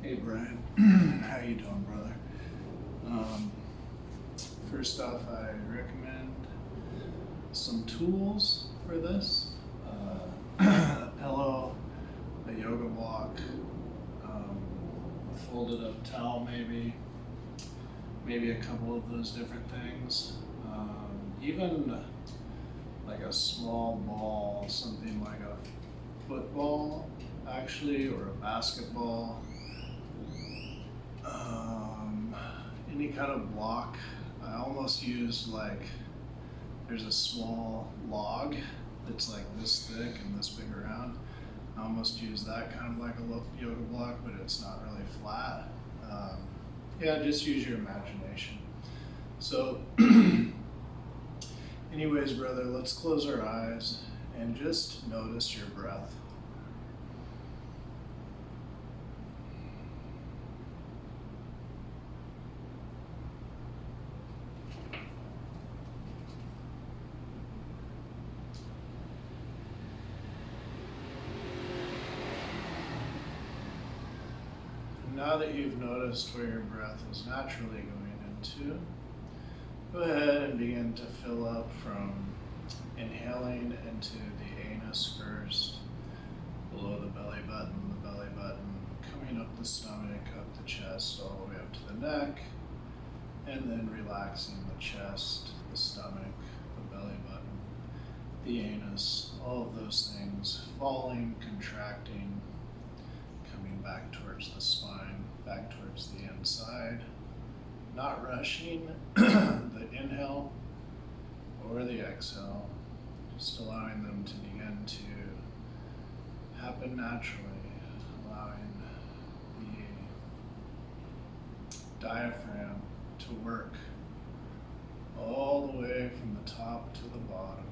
Hey Bryan, how you doing, brother? First off, I recommend some tools for this. A pillow, a yoga block, a folded up towel maybe a couple of those different things. Even like a small ball, something like a football actually, or a basketball. Any kind of block. I almost use there's a small log that's like this thick and this big around. I almost use that kind of like a yoga block, but it's not really flat. Yeah, just use your imagination. So anyways, brother, let's close our eyes and just notice your breath. Now that you've noticed where your breath is naturally going into, go ahead and begin to fill up from inhaling into the anus first, below the belly button, coming up the stomach, up the chest, all the way up to the neck, and then relaxing the chest, the stomach, the belly button, the anus, all of those things, falling, contracting, coming back towards the spine, back towards the inside, not rushing the inhale or the exhale, just allowing them to begin to happen naturally, allowing the diaphragm to work all the way from the top to the bottom.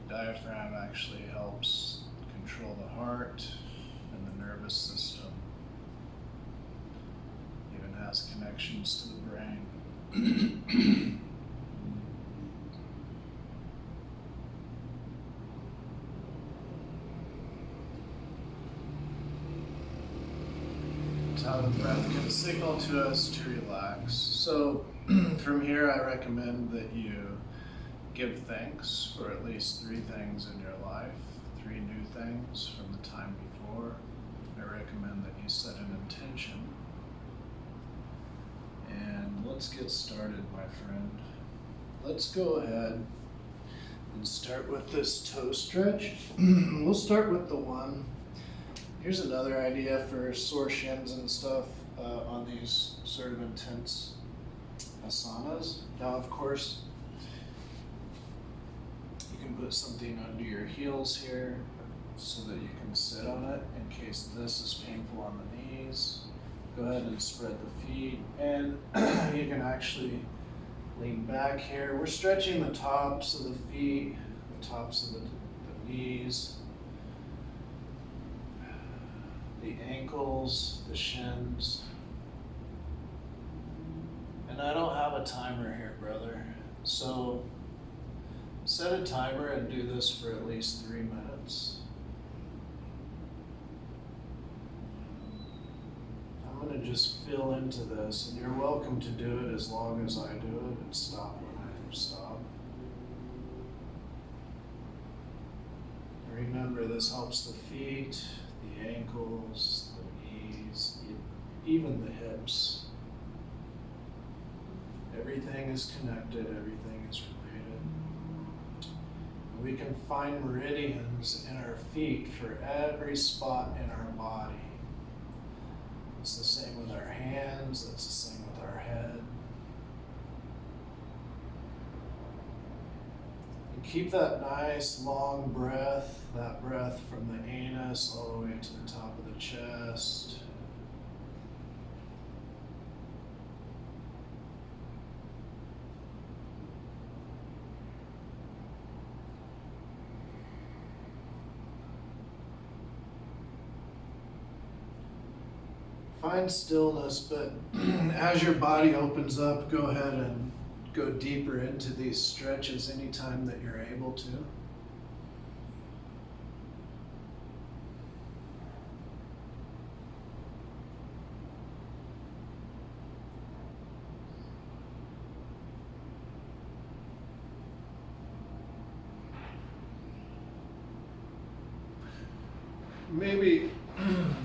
The diaphragm actually helps control the heart and the nervous system. Even has connections to the brain. It's how the breath can signal to us to relax. So from here, I recommend that you give thanks for at least 3 things in your life. 3 new things from the time before. I recommend that you set an intention. And let's get started, my friend. Let's go ahead and start with this toe stretch. We'll start with the one. Here's another idea for sore shins and stuff on these sort of intense asanas. Now, of course, you can put something under your heels here so that you can sit on it in case this is painful on the knees. Go ahead and spread the feet, and you can actually lean back here. We're stretching the tops of the feet, the tops of the knees, the ankles, the shins. And I don't have a timer here, brother. So set a timer and do this for at least 3 minutes. I'm going to just feel into this, and you're welcome to do it as long as I do it and stop when I stop. Remember, this helps the feet, the ankles, the knees, even the hips. Everything is connected, everything is related. We can find meridians in our feet for every spot in our body. It's the same with our hands, it's the same with our head. And keep that nice long breath, that breath from the anus all the way to the top of the chest. Find stillness, but as your body opens up, go ahead and go deeper into these stretches anytime that you're able to. Maybe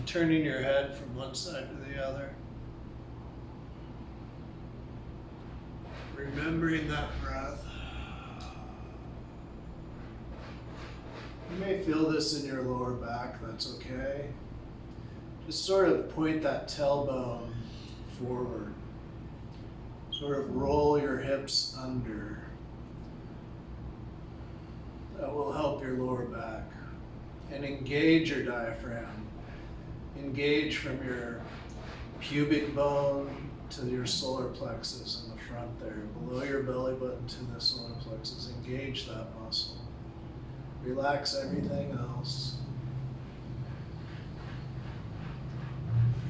turning your head from one side to the other. Remembering that breath. You may feel this in your lower back, that's okay. Just sort of point that tailbone forward. Sort of roll your hips under. That will help your lower back. And engage your diaphragm. Engage from your pubic bone to your solar plexus in the front there. Below your belly button to the solar plexus. Engage that muscle. Relax everything else.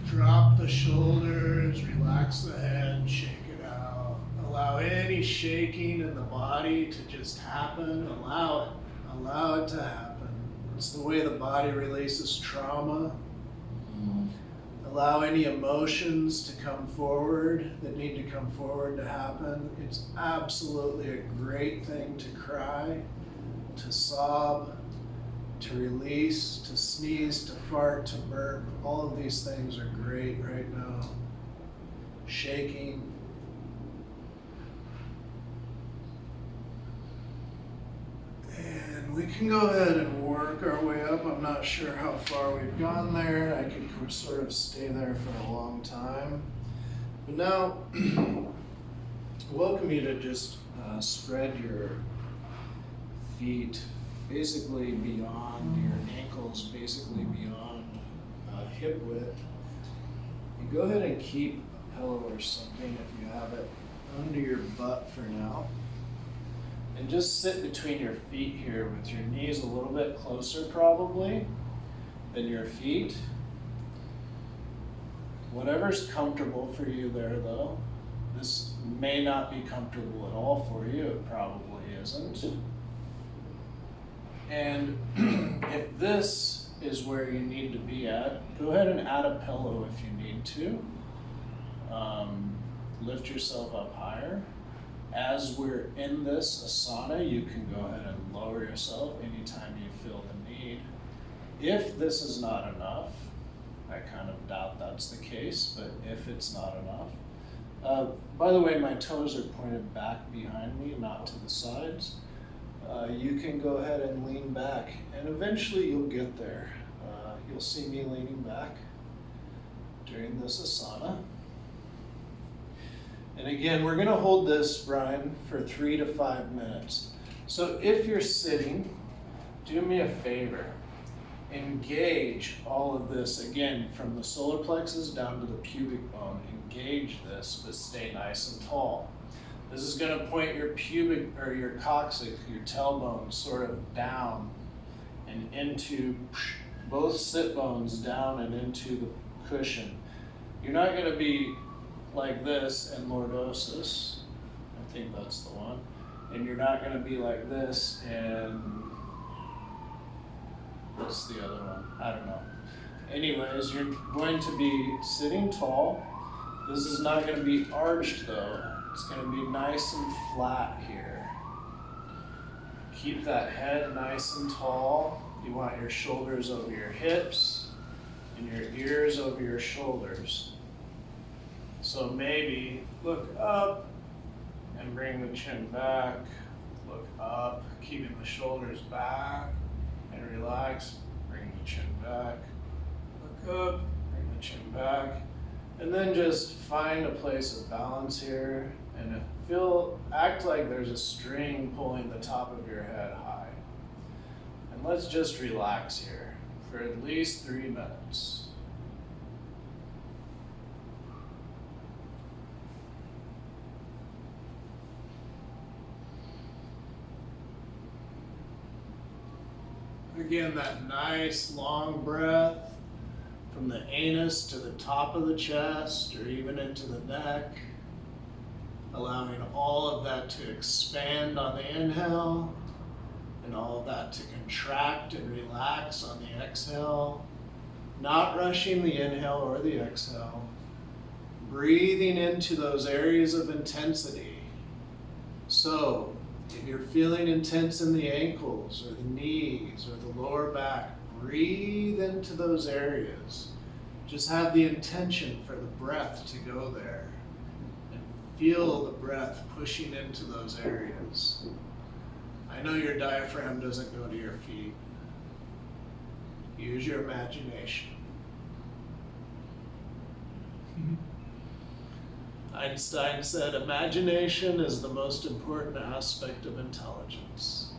Drop the shoulders, relax the head, shake it out. Allow any shaking in the body to just happen. Allow it to happen. It's the way the body releases trauma. Allow any emotions to come forward that need to come forward to happen. It's absolutely a great thing to cry, to sob, to release, to sneeze, to fart, to burp. All of these things are great right now. Shaking. And we can go ahead and work our way up. I'm not sure how far we've gone there. I could sort of stay there for a long time. But now, welcome you to just spread your feet basically beyond your ankles, basically beyond hip width. You go ahead and keep a pillow or something if you have it under your butt for now. And just sit between your feet here with your knees a little bit closer probably than your feet. Whatever's comfortable for you there though. This may not be comfortable at all for you, it probably isn't. And if this is where you need to be at, go ahead and add a pillow if you need to. Lift yourself up higher. As we're in this asana, you can go ahead and lower yourself anytime you feel the need. If this is not enough, I kind of doubt that's the case, but if it's not enough. By the way, my toes are pointed back behind me, not to the sides. You can go ahead and lean back, and eventually you'll get there. You'll see me leaning back during this asana. And again, we're going to hold this, Bryan, for 3 to 5 minutes. So if you're sitting, do me a favor. Engage all of this, again, from the solar plexus down to the pubic bone. Engage this, but stay nice and tall. This is going to point your pubic, or your coccyx, your tailbone, sort of down and into both sit bones down and into the cushion. You're not going to be like this in lordosis. I think that's the one. And you're not going to be like this and what's the other one? I don't know. Anyways, you're going to be sitting tall. This is not going to be arched though. It's going to be nice and flat here. Keep that head nice and tall. You want your shoulders over your hips and your ears over your shoulders. So maybe look up and bring the chin back. Look up, keeping the shoulders back and relax. Bring the chin back. Look up, bring the chin back. And then just find a place of balance here and act like there's a string pulling the top of your head high. And let's just relax here for at least 3 minutes. Again, that nice long breath from the anus to the top of the chest or even into the neck, allowing all of that to expand on the inhale and all of that to contract and relax on the exhale, not rushing the inhale or the exhale, breathing into those areas of intensity. So, if you're feeling intense in the ankles or the knees or the lower back, breathe into those areas. Just have the intention for the breath to go there. And feel the breath pushing into those areas. I know your diaphragm doesn't go to your feet. Use your imagination. Einstein said, imagination is the most important aspect of intelligence.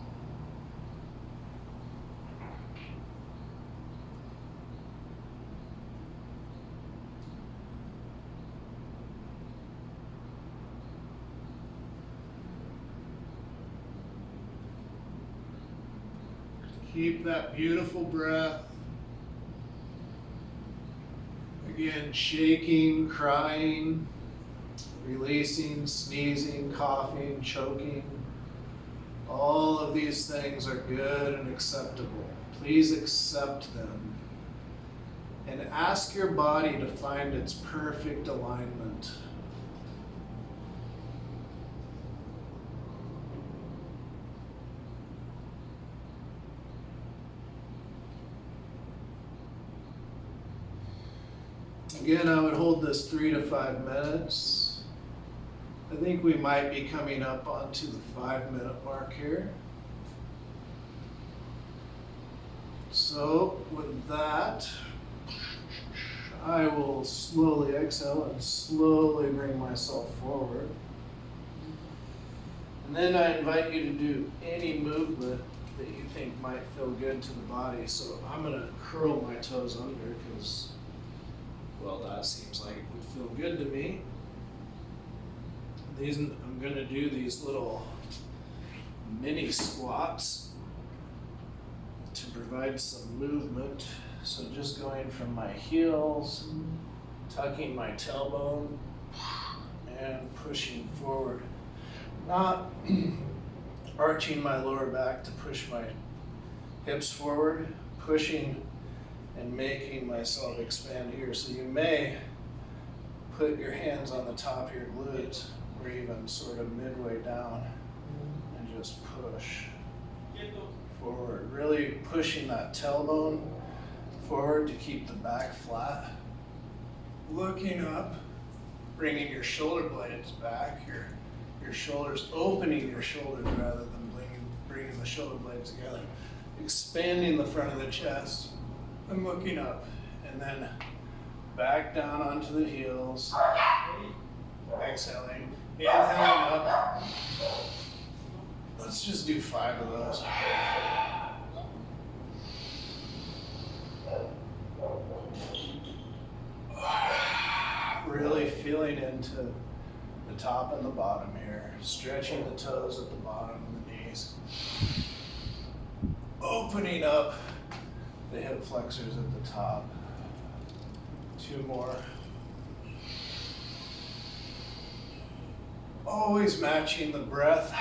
Keep that beautiful breath. Again, shaking, crying, releasing, sneezing, coughing, choking. All of these things are good and acceptable. Please accept them. And ask your body to find its perfect alignment. Again, I would hold this 3 to 5 minutes. I think we might be coming up onto the 5-minute mark here. So with that, I will slowly exhale and slowly bring myself forward. And then I invite you to do any movement that you think might feel good to the body. So I'm going to curl my toes under because, well, that seems like it would feel good to me. I'm going to do these little mini squats to provide some movement. So just going from my heels, tucking my tailbone, and pushing forward. Not arching my lower back to push my hips forward, pushing and making myself expand here. So you may put your hands on the top of your glutes or even sort of midway down and just push forward. Really pushing that tailbone forward to keep the back flat. Looking up, bringing your shoulder blades back, your shoulders, opening your shoulders rather than bringing the shoulder blades together. Expanding the front of the chest. And looking up, and then back down onto the heels, exhaling, inhaling up. Let's just do 5 of those. Really feeling into the top and the bottom here, stretching the toes at the bottom of the knees, opening up the hip flexors at the top. 2 more. Always matching the breath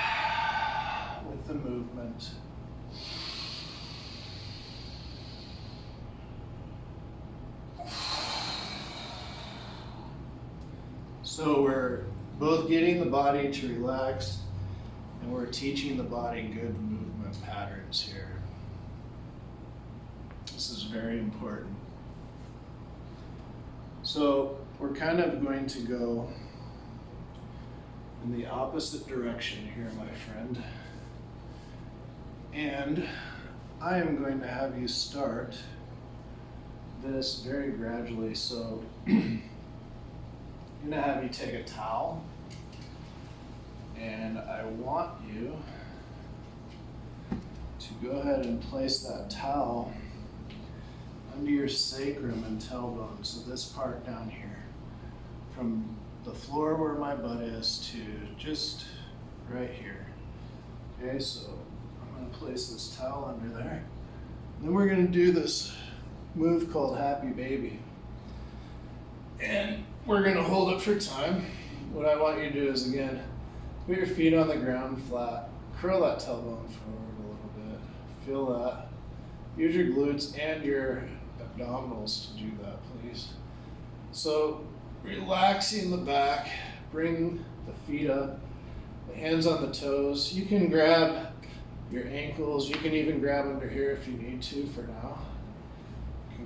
with the movement. So we're both getting the body to relax, and we're teaching the body good movement patterns here. This is very important. So we're kind of going to go in the opposite direction here, my friend. And I am going to have you start this very gradually. So I'm going to have you take a towel, and I want you to go ahead and place that towel under your sacrum and tailbone, so this part down here, from the floor where my butt is to just right here. Okay, so I'm going to place this towel under there. Then we're going to do this move called Happy Baby. And we're going to hold it for time. What I want you to do is, again, put your feet on the ground flat, curl that tailbone forward a little bit, feel that. Use your glutes and your abdominals to do that, please. So relaxing the back, bring the feet up, the hands on the toes. You can grab your ankles, you can even grab under here if you need to for now.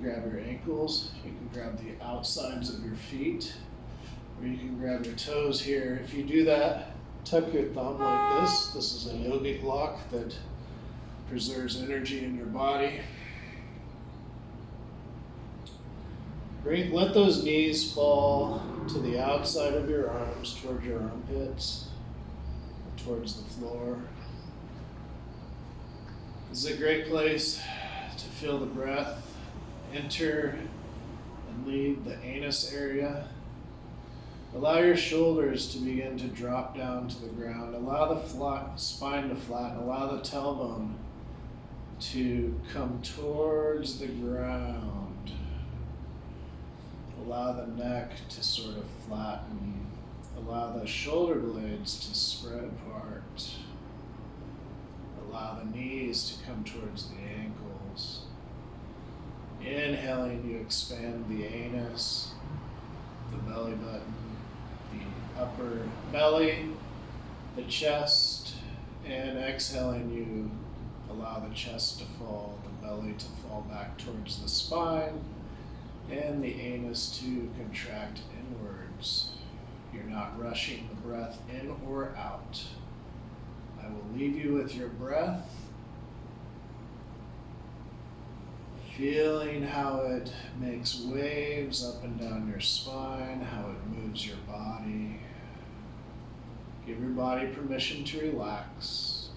can grab your ankles, you can grab the outsides of your feet, or you can grab your toes here. If you do that, tuck your thumb like this. This is a yogic lock that preserves energy in your body. Let those knees fall to the outside of your arms, towards your armpits, towards the floor. This is a great place to feel the breath enter and leave the anus area. Allow your shoulders to begin to drop down to the ground. Allow the spine to flatten. Allow the tailbone to come towards the ground. Allow the neck to sort of flatten. Allow the shoulder blades to spread apart. Allow the knees to come towards the ankles. Inhaling, you expand the anus, the belly button, the upper belly, the chest, and exhaling, you allow the chest to fall, the belly to fall back towards the spine, and the anus to contract inwards. You're not rushing the breath in or out. I will leave you with your breath, feeling how it makes waves up and down your spine, how it moves your body. Give your body permission to relax.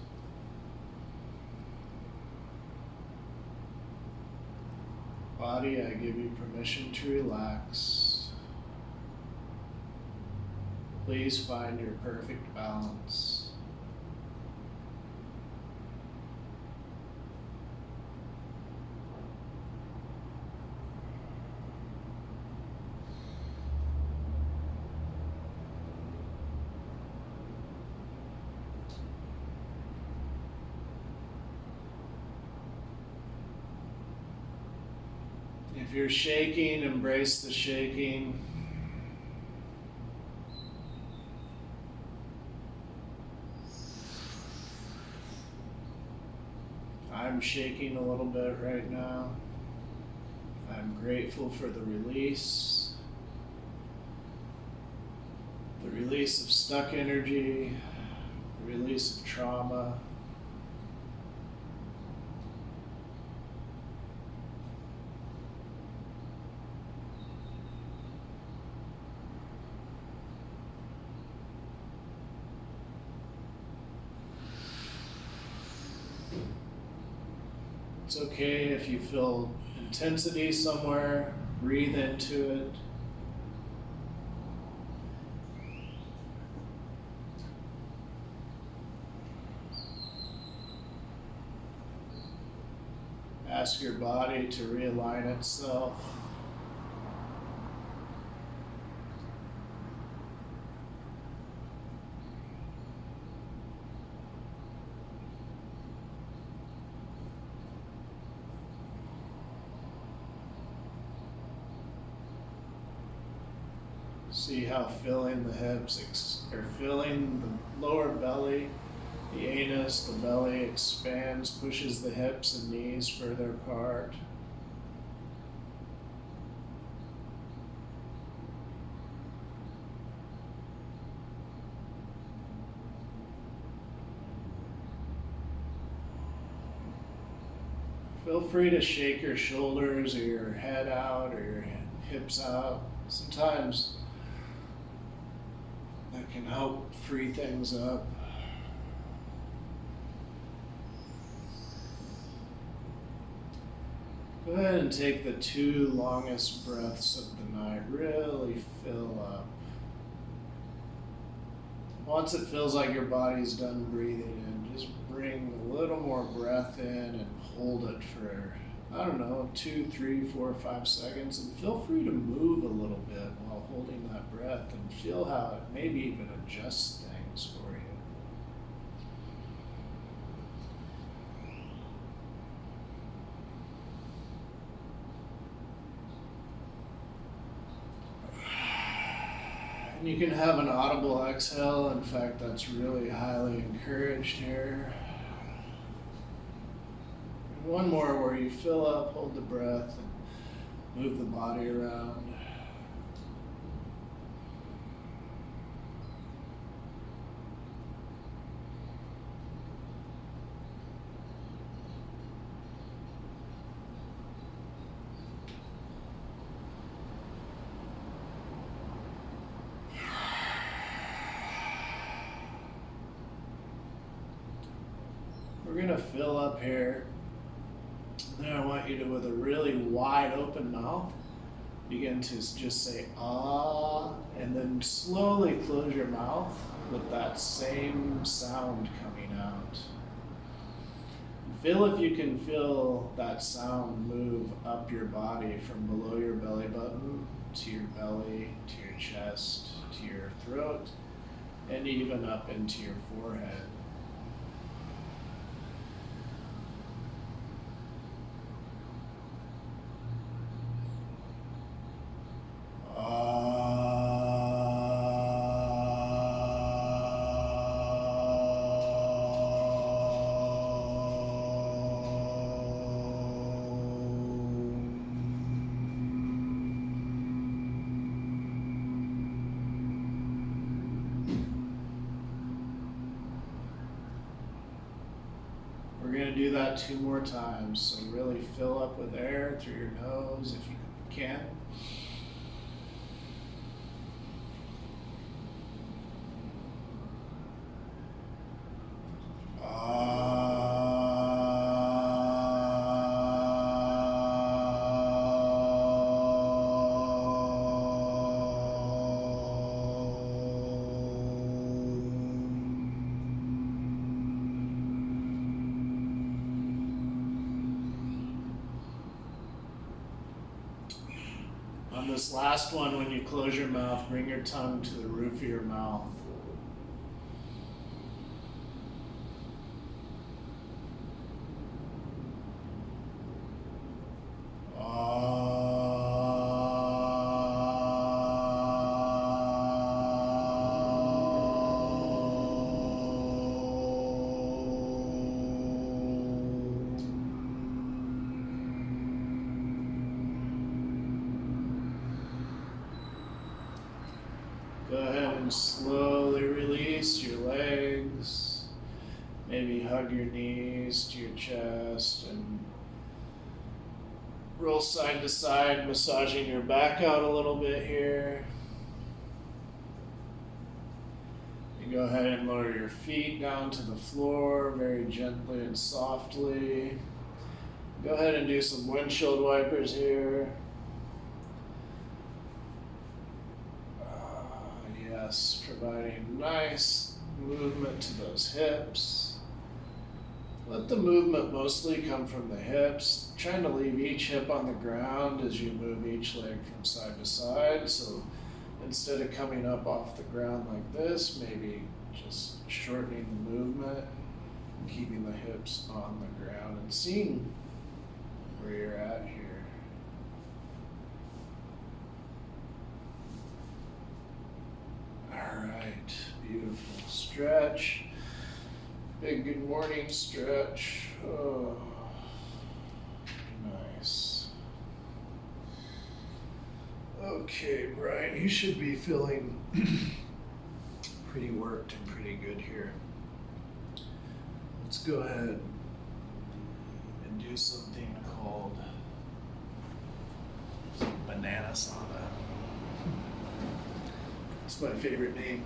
Body, I give you permission to relax. Please find your perfect balance. If you're shaking, embrace the shaking. I'm shaking a little bit right now. I'm grateful for the release of stuck energy, the release of trauma. It's okay if you feel intensity somewhere, breathe into it. Ask your body to realign itself. See how filling the hips, or filling the lower belly, the anus, the belly expands, pushes the hips and knees further apart. Feel free to shake your shoulders or your head out or your hips out. Sometimes that can help free things up. Go ahead and take the 2 longest breaths of the night. Really fill up. Once it feels like your body's done breathing in, just bring a little more breath in and hold it for, 2, 3, 4, 5 seconds. And feel free to move a little bit while holding that breath and feel how it maybe even adjusts things for you. And you can have an audible exhale. In fact, that's really highly encouraged here. And one more where you fill up, hold the breath, and Move the body around. We're going to fill up here. Then I want you to, with a really wide open mouth, begin to just say ah, and then slowly close your mouth with that same sound coming out. Feel if you can feel that sound move up your body from below your belly button to your belly, to your chest, to your throat, and even up into your forehead. We're going to do that 2 more times. So really fill up with air through your nose if you can. On this last one, when you close your mouth, bring your tongue to the roof of your mouth. Go ahead and slowly release your legs. Maybe hug your knees to your chest and roll side to side, massaging your back out a little bit here. You go ahead and lower your feet down to the floor very gently and softly. Go ahead and do some windshield wipers here. Yes, providing nice movement to those hips. Let the movement mostly come from the hips, trying to leave each hip on the ground as you move each leg from side to side. So instead of coming up off the ground like this, maybe just shortening the movement and keeping the hips on the ground and seeing where you're at here. All right, beautiful stretch. Big good morning stretch. Oh, nice. Okay, Brian, you should be feeling pretty worked and pretty good here. Let's go ahead and do something called banana sauna. It's my favorite name,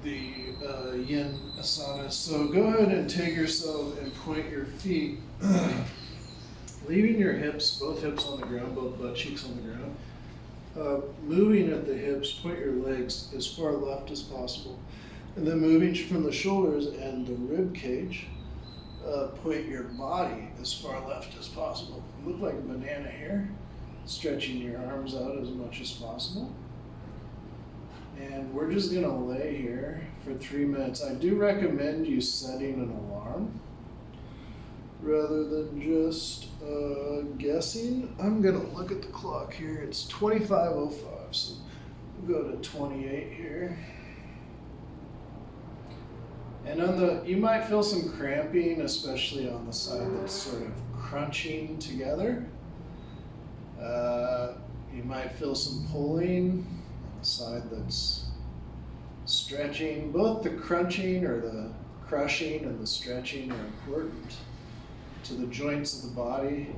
the Yin asana. So go ahead and take yourself and point your feet, leaving your hips, both hips on the ground, both butt cheeks on the ground. Moving at the hips, point your legs as far left as possible. And then moving from the shoulders and the rib cage, point your body as far left as possible. You look like a banana here, stretching your arms out as much as possible. And we're just gonna lay here for 3 minutes. I do recommend you setting an alarm rather than just guessing. I'm gonna look at the clock here. It's 25:05, so we'll go to 28 here. And you might feel some cramping, especially on the side that's sort of crunching together. You might feel some pulling on the side that's stretching. Both the crunching or the crushing and the stretching are important to the joints of the body.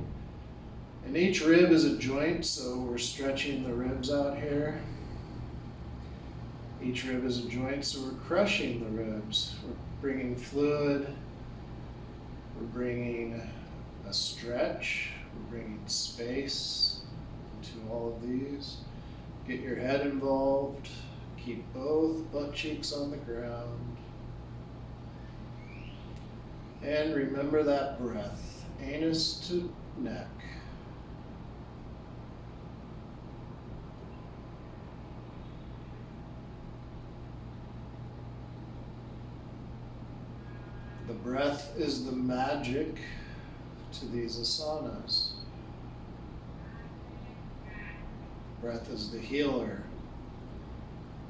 And each rib is a joint, so we're stretching the ribs out here. Each rib is a joint, so we're crushing the ribs. We're bringing fluid. We're bringing a stretch. We're bringing space into all of these. Get your head involved. Keep both butt cheeks on the ground. And remember that breath, anus to neck. The breath is the magic to these asanas. Breath is the healer.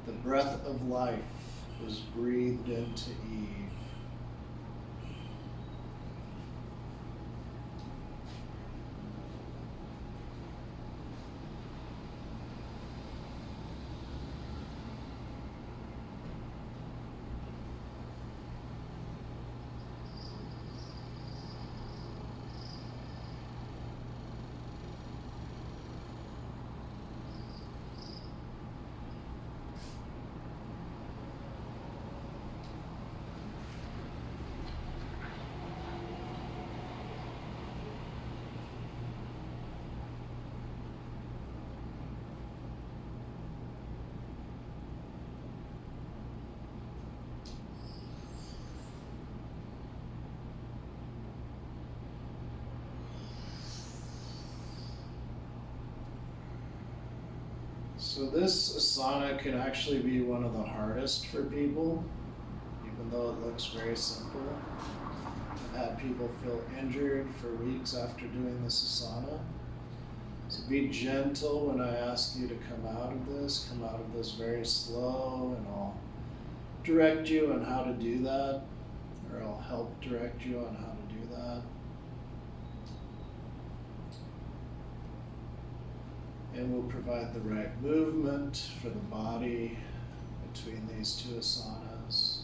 The breath of life was breathed into Eve. So this asana can actually be one of the hardest for people, even though it looks very simple. I've had people feel injured for weeks after doing this asana. So be gentle when I ask you to come out of this. Come out of this very slow, and I'll direct you on how to do that, or I'll help direct you on how to do that. And we'll provide the right movement for the body between these two asanas.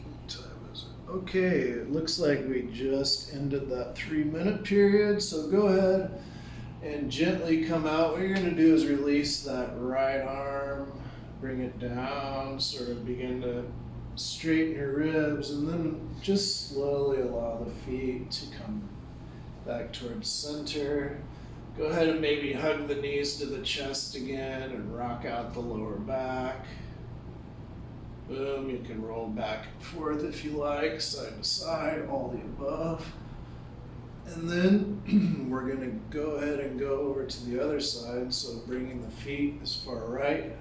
What time is it? Okay, it looks like we just ended that 3-minute period, so go ahead and gently come out. What you're going to do is release that right arm, bring it down, sort of begin to straighten your ribs, and then just slowly allow the feet to come back towards center. Go ahead and maybe hug the knees to the chest again and rock out the lower back. Boom, you can roll back and forth if you like, side to side, all the above. And then we're going to go ahead and go over to the other side, so bringing the feet as far right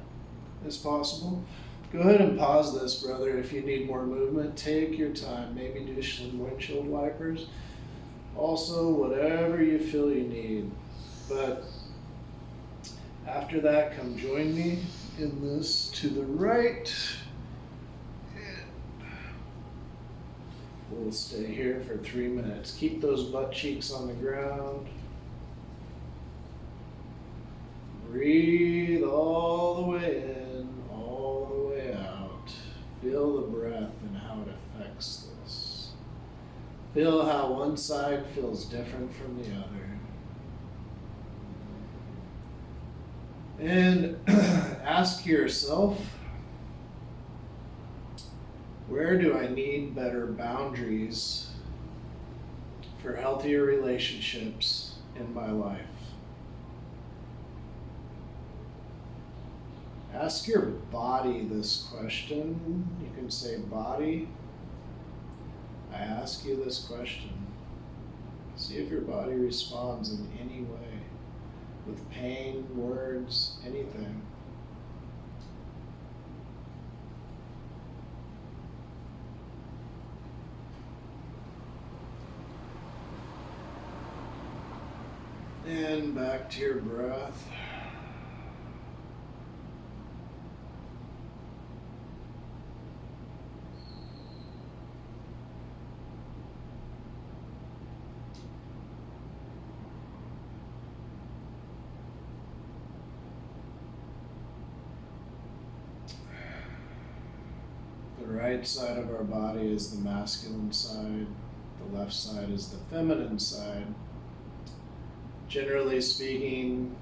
as possible. Go ahead and pause this, brother, if you need more movement. Take your time. Maybe do some windshield wipers. Also, whatever you feel you need. But after that, come join me in this to the right. We'll stay here for 3 minutes. Keep those butt cheeks on the ground. Breathe all the way in, all the way out. Feel the breath and how it affects this. Feel how one side feels different from the other. And ask yourself, where do I need better boundaries for healthier relationships in my life? Ask your body this question. You can say, body, I ask you this question. See if your body responds in any way, with pain, words, anything. And back to your breath. The right side of our body is the masculine side. The left side is the feminine side. Generally speaking,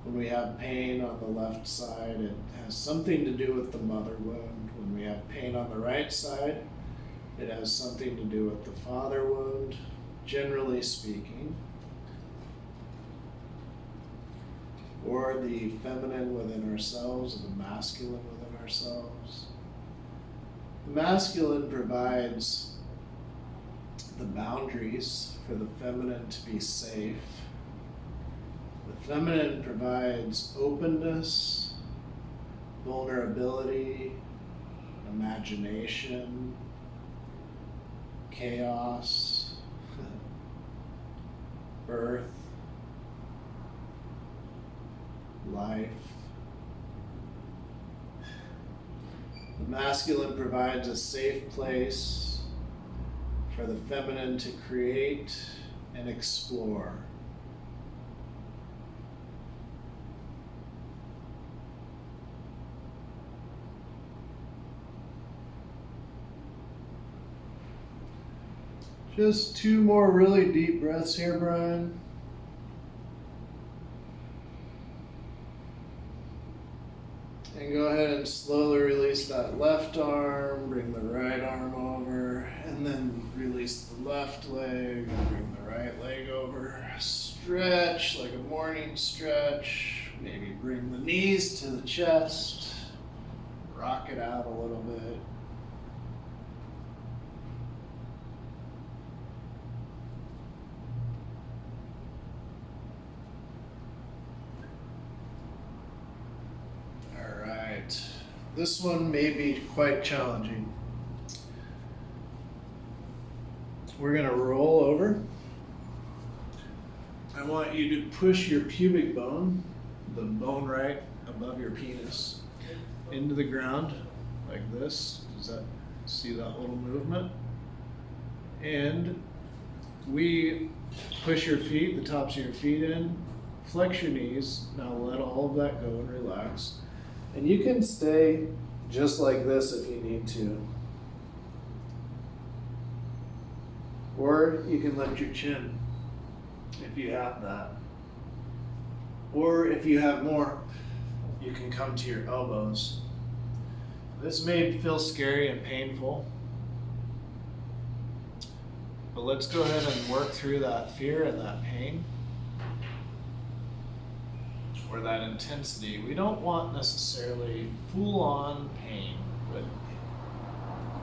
when we have pain on the left side, it has something to do with the mother wound. When we have pain on the right side, it has something to do with the father wound, generally speaking. Or the feminine within ourselves, or the masculine within ourselves. The masculine provides the boundaries for the feminine to be safe. The feminine provides openness, vulnerability, imagination, chaos, birth, life. The masculine provides a safe place for the feminine to create and explore. Just 2 more really deep breaths here, Bryan. And go ahead and slowly release that left arm, bring the right arm over, and then release the left leg, and bring the right leg over. Stretch like a morning stretch. Maybe bring the knees to the chest. Rock it out a little bit. This one may be quite challenging. We're going to roll over. I want you to push your pubic bone, the bone right above your penis, into the ground like this. Does that see that little movement? And we push your feet, the tops of your feet in, flex your knees. Now let all of that go and relax. And you can stay just like this if you need to. Or you can lift your chin if you have that. Or if you have more, you can come to your elbows. This may feel scary and painful, but let's go ahead and work through that fear and that pain. Or that intensity. We don't want necessarily full-on pain, but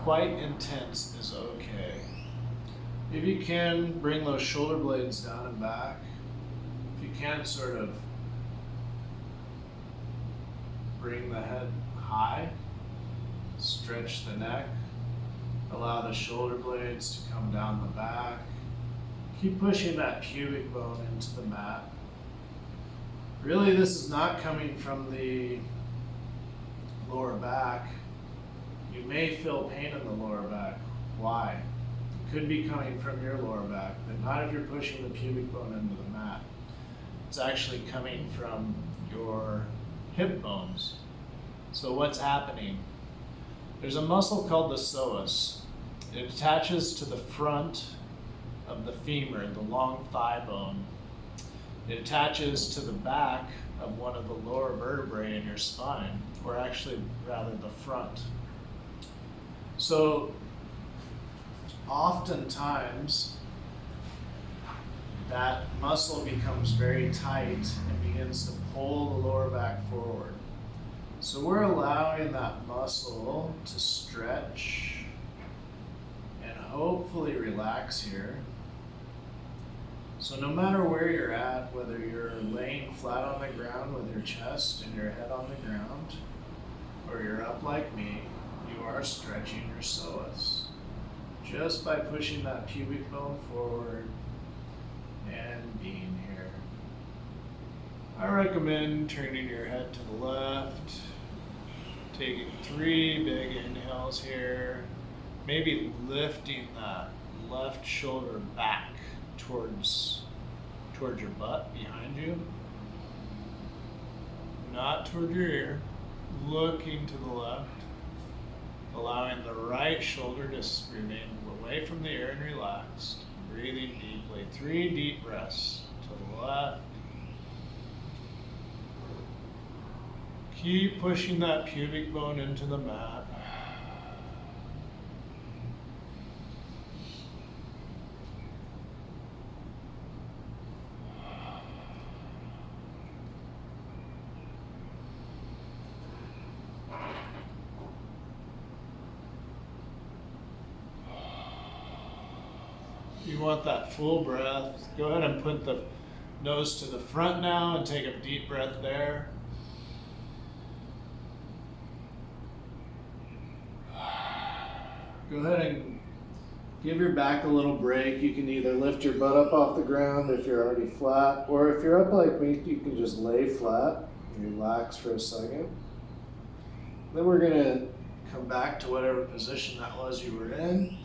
quite intense is okay. If you can, bring those shoulder blades down and back. If you can, sort of bring the head high, stretch the neck, allow the shoulder blades to come down the back. Keep pushing that pubic bone into the mat. Really, this is not coming from the lower back. You may feel pain in the lower back. Why? It could be coming from your lower back, but not if you're pushing the pubic bone into the mat. It's actually coming from your hip bones. So what's happening? There's a muscle called the psoas. It attaches to the front of the femur, the long thigh bone. It attaches to the back of one of the lower vertebrae in your spine, or actually rather the front. So oftentimes that muscle becomes very tight and begins to pull the lower back forward. So we're allowing that muscle to stretch and hopefully relax here. So no matter where you're at, whether you're laying flat on the ground with your chest and your head on the ground, or you're up like me, you are stretching your psoas just by pushing that pubic bone forward and being here. I recommend turning your head to the left, taking 3 big inhales here, maybe lifting that left shoulder back towards your butt behind you, not toward your ear, looking to the left, allowing the right shoulder to remain away from the ear and relaxed, breathing deeply. 3 deep breaths to the left. Keep pushing that pubic bone into the mat. You want that full breath. Go ahead and put the nose to the front now and take a deep breath there. Go ahead and give your back a little break. You can either lift your butt up off the ground if you're already flat, or if you're up like me, you can just lay flat and relax for a second. Then we're gonna come back to whatever position that was you were in.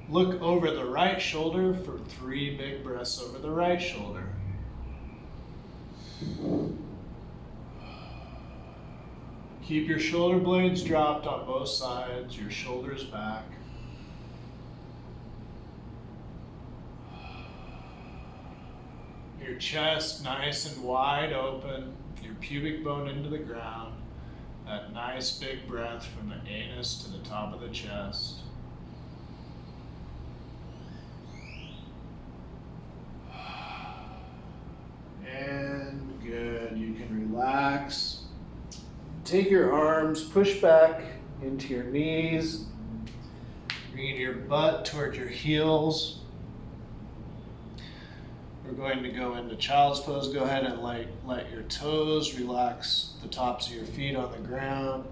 Look over the right shoulder for 3 big breaths over the right shoulder. Keep your shoulder blades dropped on both sides, your shoulders back. Your chest nice and wide open, your pubic bone into the ground. That nice big breath from the anus to the top of the chest. And good, you can relax. Take your arms, push back into your knees, bringing your butt toward your heels. We're going to go into child's pose. Go ahead and let your toes relax the tops of your feet on the ground.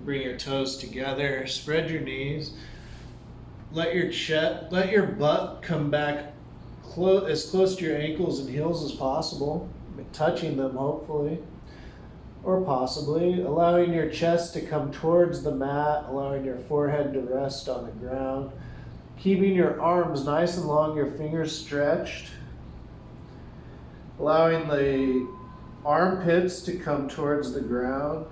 Bring your toes together, spread your knees. Let your butt come back as close to your ankles and heels as possible, touching them hopefully, or possibly, allowing your chest to come towards the mat, allowing your forehead to rest on the ground, keeping your arms nice and long, your fingers stretched, allowing the armpits to come towards the ground.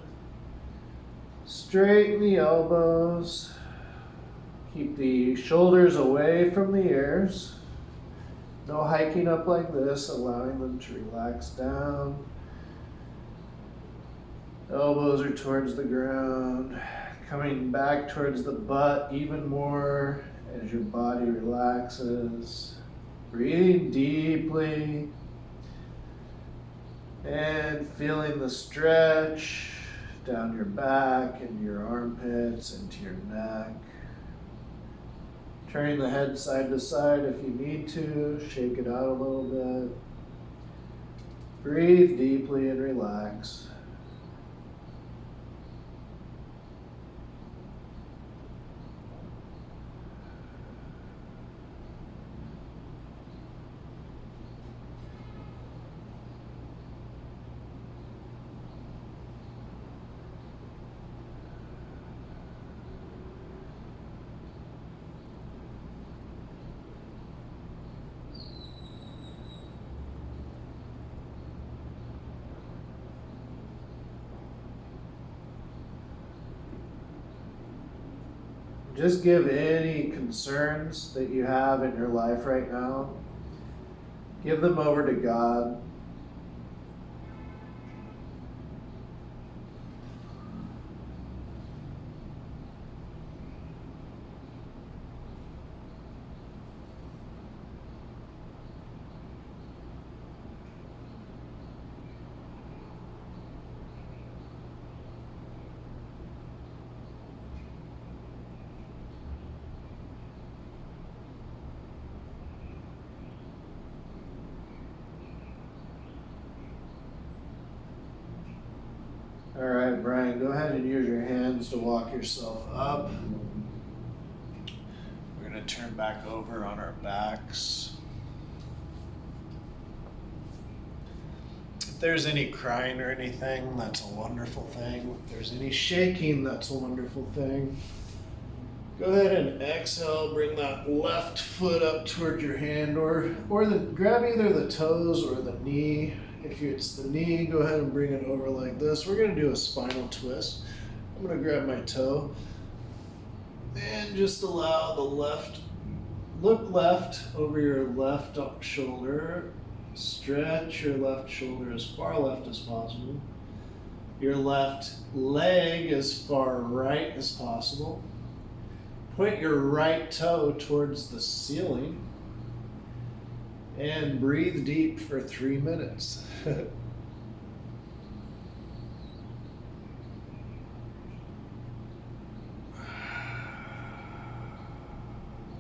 Straighten the elbows. Keep the shoulders away from the ears. No hiking up like this, allowing them to relax down. Elbows are towards the ground. Coming back towards the butt even more as your body relaxes. Breathing deeply. And feeling the stretch down your back and your armpits into your neck. Turning the head side to side if you need to. Shake it out a little bit. Breathe deeply and relax. Just give any concerns that you have in your life right now, give them over to God. All right, Brian, go ahead and use your hands to walk yourself up. We're going to turn back over on our backs. there's any crying or anything, that's a wonderful thing. If there's any shaking, that's a wonderful thing. Go ahead and exhale, bring that left foot up toward your hand, or grab either the toes or the knee. If it's the knee, go ahead and bring it over like this. We're gonna do a spinal twist. I'm gonna grab my toe and just allow the left, look left over your left shoulder. Stretch your left shoulder as far left as possible. Your left leg as far right as possible. Point your right toe towards the ceiling and breathe deep for 3 minutes. The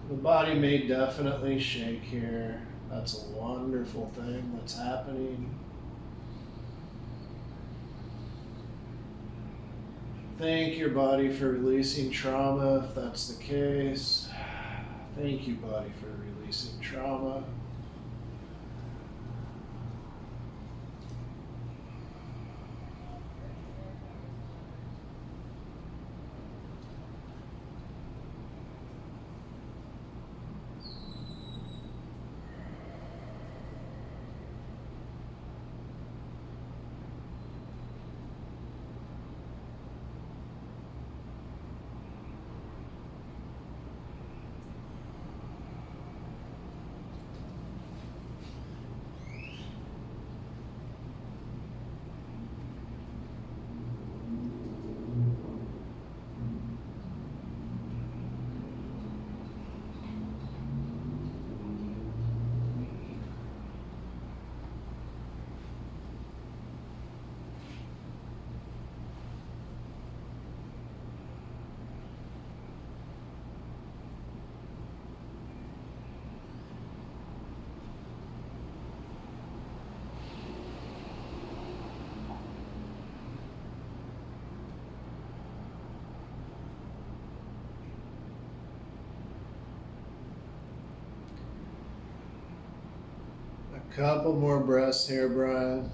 body may definitely shake here. That's a wonderful thing that's happening. Thank your body for releasing trauma if that's the case. Thank you, body, for releasing trauma. Couple more breaths here, Bryan.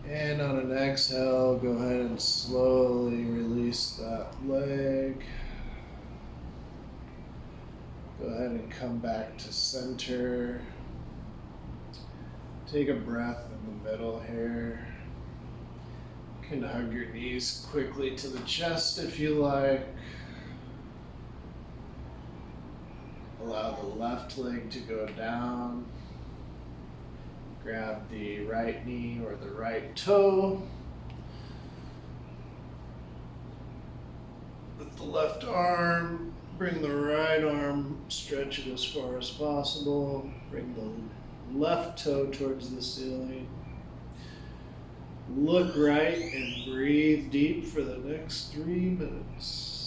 And on an exhale, go ahead and slowly release that leg. Go ahead and come back to center. Take a breath in the middle here. You can hug your knees quickly to the chest if you like. Allow the left leg to go down. Grab the right knee or the right toe. With the left arm, bring the right arm, stretch it as far as possible. Bring the left toe towards the ceiling. Look right and breathe deep for the next 3 minutes.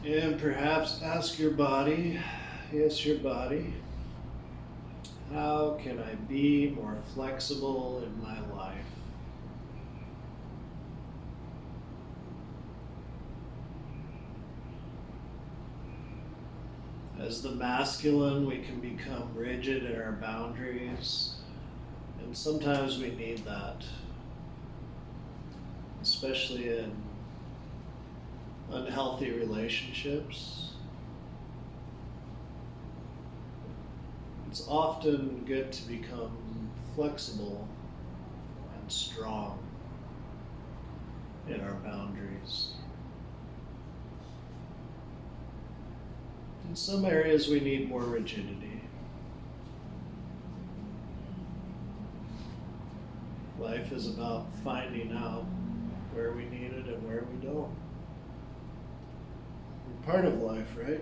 And perhaps ask your body, yes, your body, how can I be more flexible in my life? As the masculine, we can become rigid in our boundaries, and sometimes we need that, especially in unhealthy relationships. It's often good to become flexible and strong in our boundaries. And In some areas we need more rigidity. Life is about finding out where we need it and where we don't. We're part of life, right?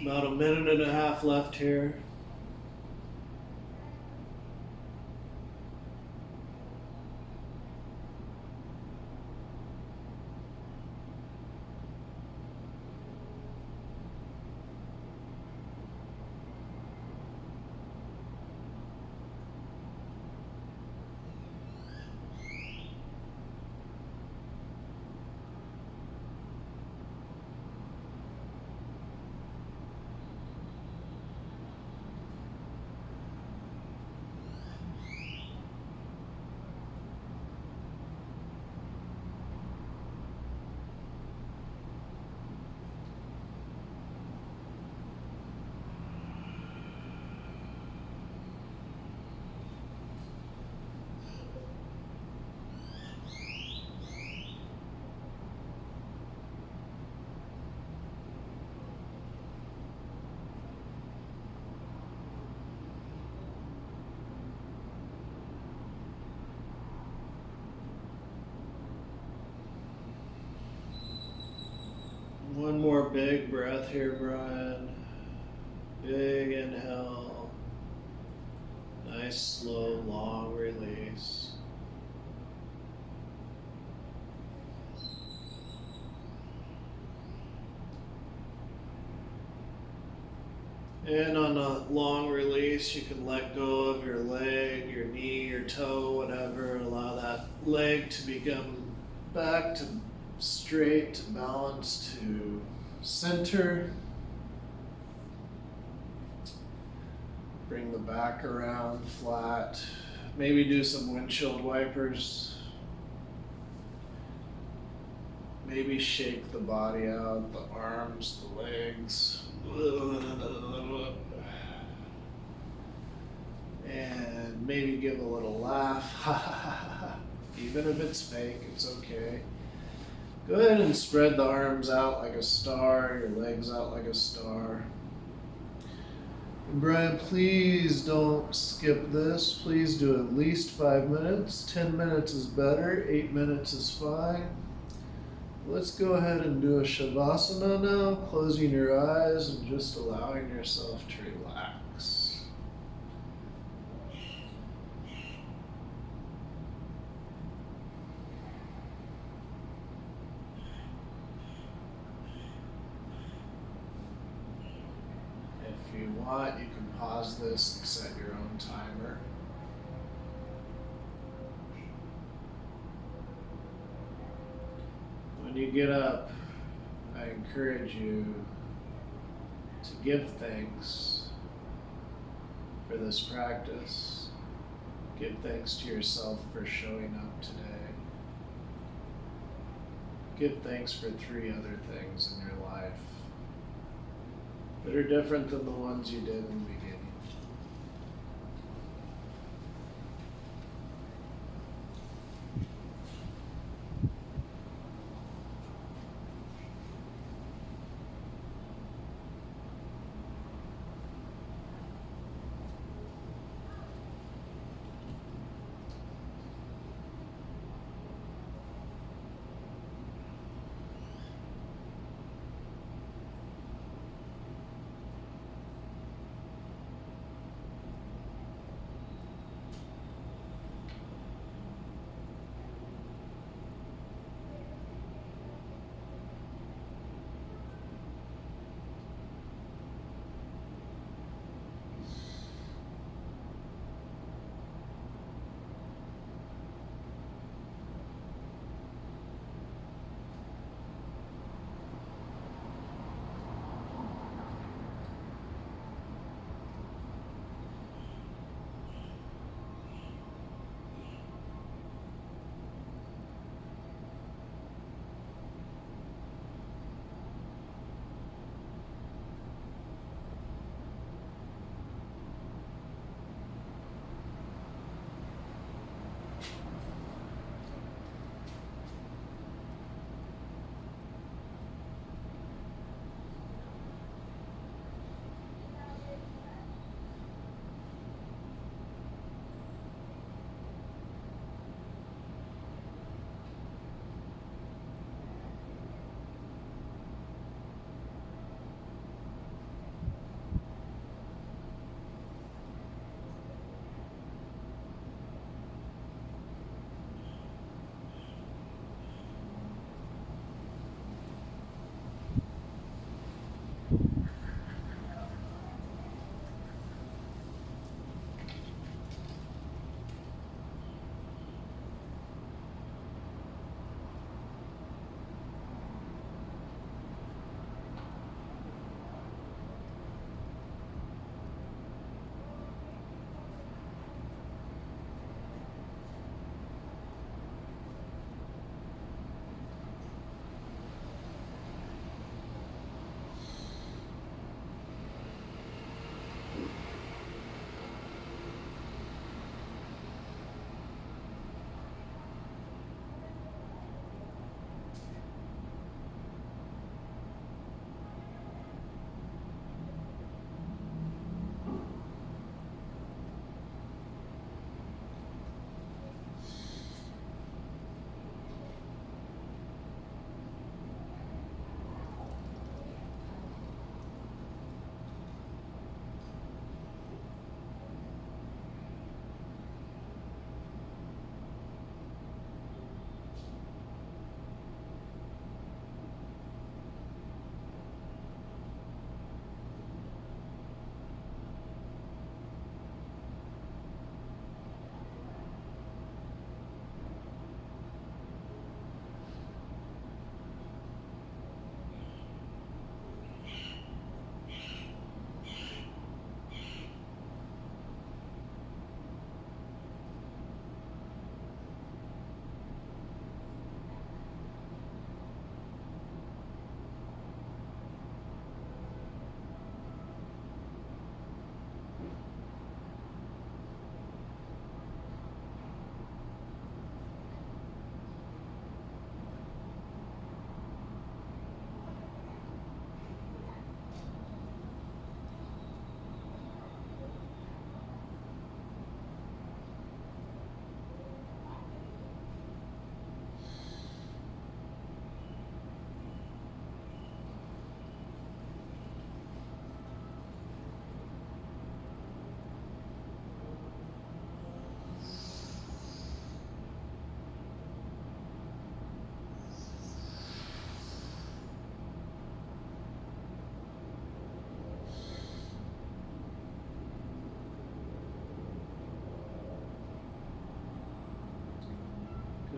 About a minute and a half left here. One more big breath here, Bryan. Big inhale. Nice, slow, long release. And on a long release, you can let go of your leg, your knee, your toe, whatever. Allow that leg to become back to straight, to balance, to center. Bring the back around flat. Maybe do some windshield wipers. Maybe shake the body out, the arms, the legs. And maybe give a little laugh. Even if it's fake, it's okay. Go ahead and spread the arms out like a star, your legs out like a star. And Bryan, please don't skip this. Please do at least 5 minutes. 10 minutes is better. 8 minutes is fine. Let's go ahead and do a Shavasana now, closing your eyes and just allowing yourself to relax. If you want, you can pause this and set your own timer. When you get up, I encourage you to give thanks for this practice. Give thanks to yourself for showing up today. Give thanks for 3 other things in your life that are different than the ones you did in the beginning.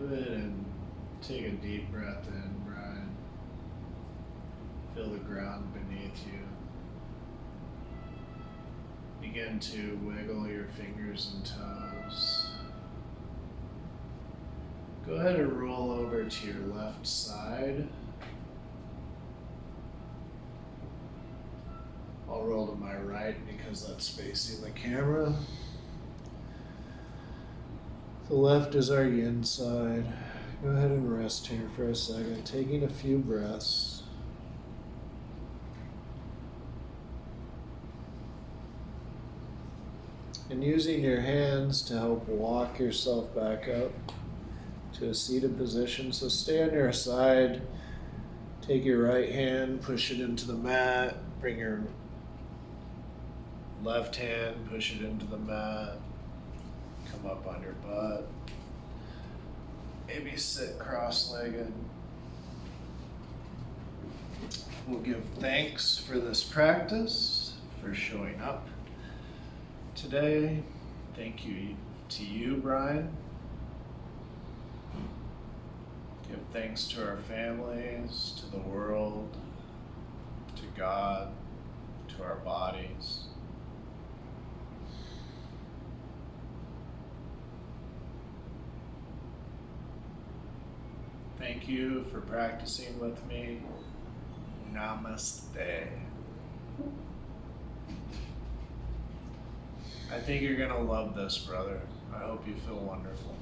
Go ahead and take a deep breath in, Bryan. Feel the ground beneath you. Begin to wiggle your fingers and toes. Go ahead and roll over to your left side. I'll roll to my right because that's facing the camera. The left is our yin side. Go ahead and rest here for a second, taking a few breaths. And using your hands to help walk yourself back up to a seated position. So stay on your side, take your right hand, push it into the mat, bring your left hand, push it into the mat, come up on your butt. Maybe sit cross-legged. We'll give thanks for this practice, for showing up today. Thank you to you, Bryan. Give thanks to our families, to the world, to God, to our bodies. Thank you for practicing with me. Namaste. I think you're gonna love this, brother. I hope you feel wonderful.